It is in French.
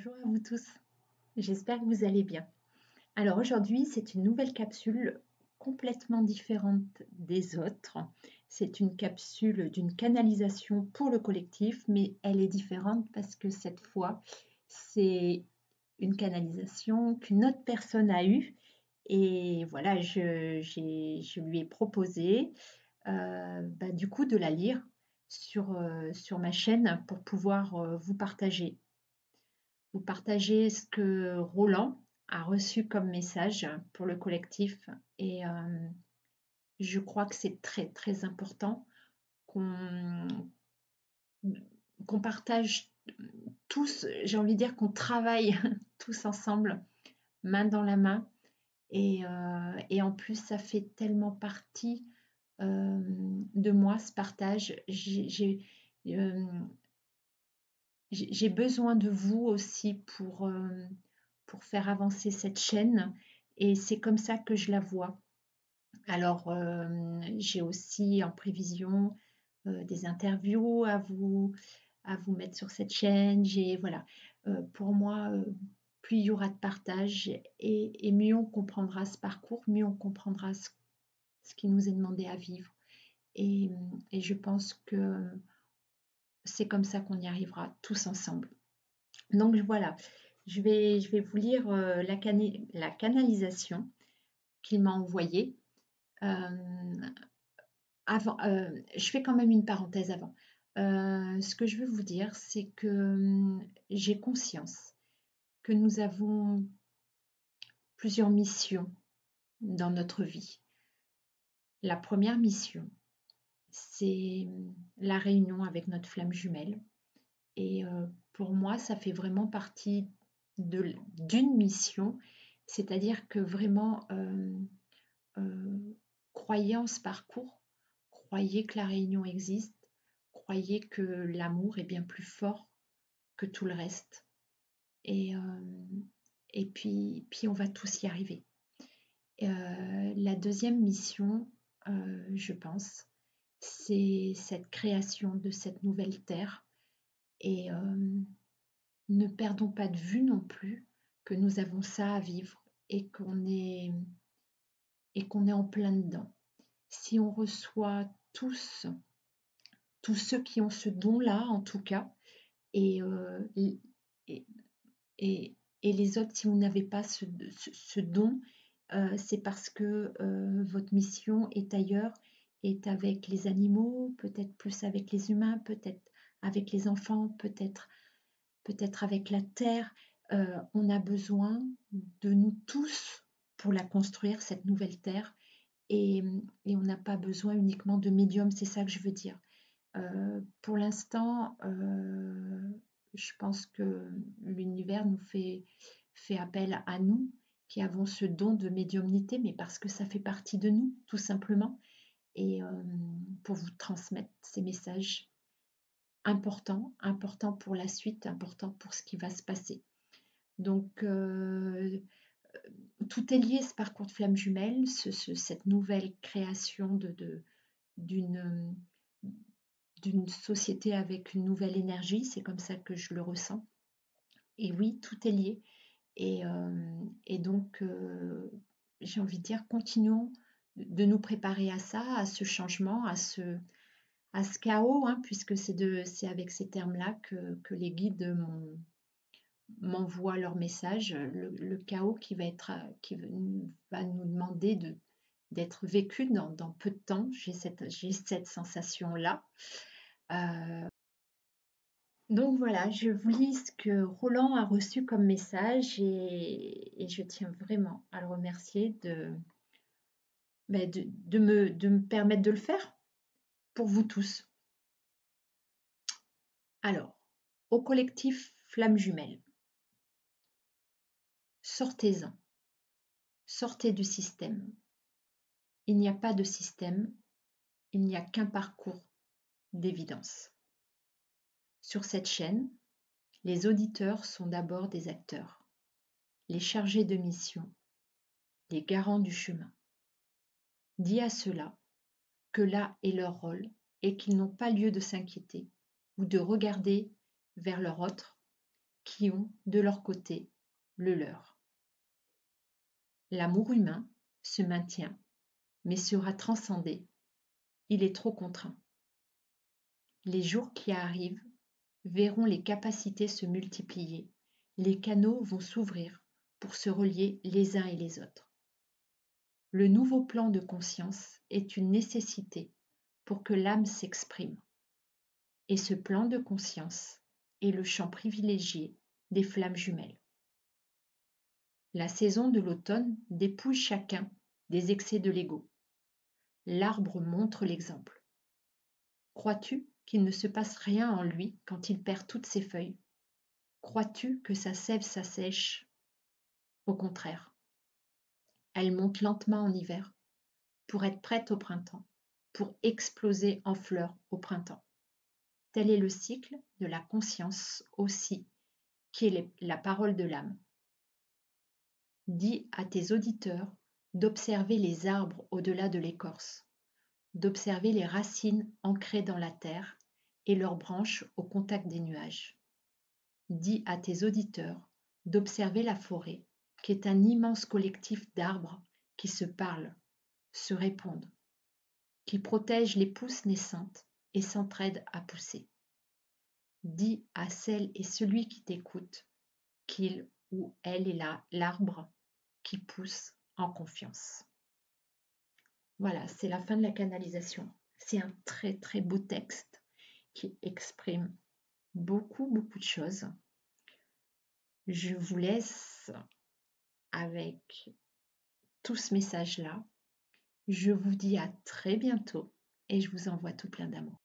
Bonjour à vous tous, j'espère que vous allez bien. Alors aujourd'hui, c'est une nouvelle capsule complètement différente des autres. C'est une capsule d'une canalisation pour le collectif, mais elle est différente parce que cette fois, c'est une canalisation qu'une autre personne a eue. Et voilà, je lui ai proposé du coup de la lire sur ma chaîne pour pouvoir vous partagez ce que Roland a reçu comme message pour le collectif et je crois que c'est très très important qu'on qu'on partage tous, j'ai envie de dire qu'on travaille tous ensemble, main dans la main et en plus ça fait tellement partie de moi ce partage. J'ai besoin de vous aussi pour faire avancer cette chaîne et c'est comme ça que je la vois. Alors, j'ai aussi en prévision des interviews à vous mettre sur cette chaîne. Voilà, pour moi, plus il y aura de partage et mieux on comprendra ce parcours, mieux on comprendra ce qui nous est demandé à vivre. Et je pense que c'est comme ça qu'on y arrivera tous ensemble. Donc voilà, je vais vous lire la canalisation qu'il m'a envoyée. Je fais quand même une parenthèse avant. Ce que je veux vous dire, c'est que j'ai conscience que nous avons plusieurs missions dans notre vie. La première mission, c'est la réunion avec notre flamme jumelle. Et pour moi, ça fait vraiment partie d'une mission, c'est-à-dire que vraiment, croyez en ce parcours, croyez que la réunion existe, croyez que l'amour est bien plus fort que tout le reste. Et, puis on va tous y arriver. La deuxième mission, je pense, c'est cette création de cette nouvelle terre. Et ne perdons pas de vue non plus que nous avons ça à vivre et qu'on est en plein dedans. Si on reçoit tous ceux qui ont ce don-là en tout cas, et, et, et, et les autres, si vous n'avez pas ce don, c'est parce que votre mission est ailleurs, est avec les animaux, peut-être plus avec les humains, peut-être avec les enfants, peut-être avec la terre. On a besoin de nous tous pour la construire, cette nouvelle terre. Et on n'a pas besoin uniquement de médiums, c'est ça que je veux dire. Pour l'instant, je pense que l'univers nous fait appel à nous qui avons ce don de médiumnité, mais parce que ça fait partie de nous, tout simplement, et pour vous transmettre ces messages importants pour la suite, importants pour ce qui va se passer. Donc, tout est lié, ce parcours de flamme jumelle, cette nouvelle création d'une société avec une nouvelle énergie, c'est comme ça que je le ressens. Et oui, tout est lié. Et donc, j'ai envie de dire, continuons de nous préparer à ça, à ce changement, à ce chaos, hein, puisque c'est avec ces termes-là que les guides m'envoient leur message, le chaos qui va nous demander d'être vécu dans peu de temps. J'ai cette sensation-là. Donc voilà, je vous lis ce que Roland a reçu comme message et je tiens vraiment à le remercier de me permettre de le faire pour vous tous. Alors, au collectif Flamme Jumelle, sortez-en, sortez du système. Il n'y a pas de système, il n'y a qu'un parcours d'évidence. Sur cette chaîne, les auditeurs sont d'abord des acteurs, les chargés de mission, les garants du chemin. Dis à ceux-là que là est leur rôle et qu'ils n'ont pas lieu de s'inquiéter ou de regarder vers leur autre, qui ont de leur côté le leur. L'amour humain se maintient, mais sera transcendé. Il est trop contraint. Les jours qui arrivent verront les capacités se multiplier. Les canaux vont s'ouvrir pour se relier les uns et les autres. Le nouveau plan de conscience est une nécessité pour que l'âme s'exprime. Et ce plan de conscience est le champ privilégié des flammes jumelles. La saison de l'automne dépouille chacun des excès de l'ego. L'arbre montre l'exemple. Crois-tu qu'il ne se passe rien en lui quand il perd toutes ses feuilles? Crois-tu que sa sève s'assèche? Au contraire, elle monte lentement en hiver pour être prête au printemps, pour exploser en fleurs au printemps. Tel est le cycle de la conscience aussi, qui est la parole de l'âme. Dis à tes auditeurs d'observer les arbres au-delà de l'écorce, d'observer les racines ancrées dans la terre et leurs branches au contact des nuages. Dis à tes auditeurs d'observer la forêt, qui est un immense collectif d'arbres qui se parlent, se répondent, qui protègent les pousses naissantes et s'entraident à pousser. Dis à celle et celui qui t'écoute qu'il ou elle est là, l'arbre qui pousse en confiance. Voilà, c'est la fin de la canalisation. C'est un très très beau texte qui exprime beaucoup de choses. Je vous laisse avec tout ce message-là. Je vous dis à très bientôt et je vous envoie tout plein d'amour.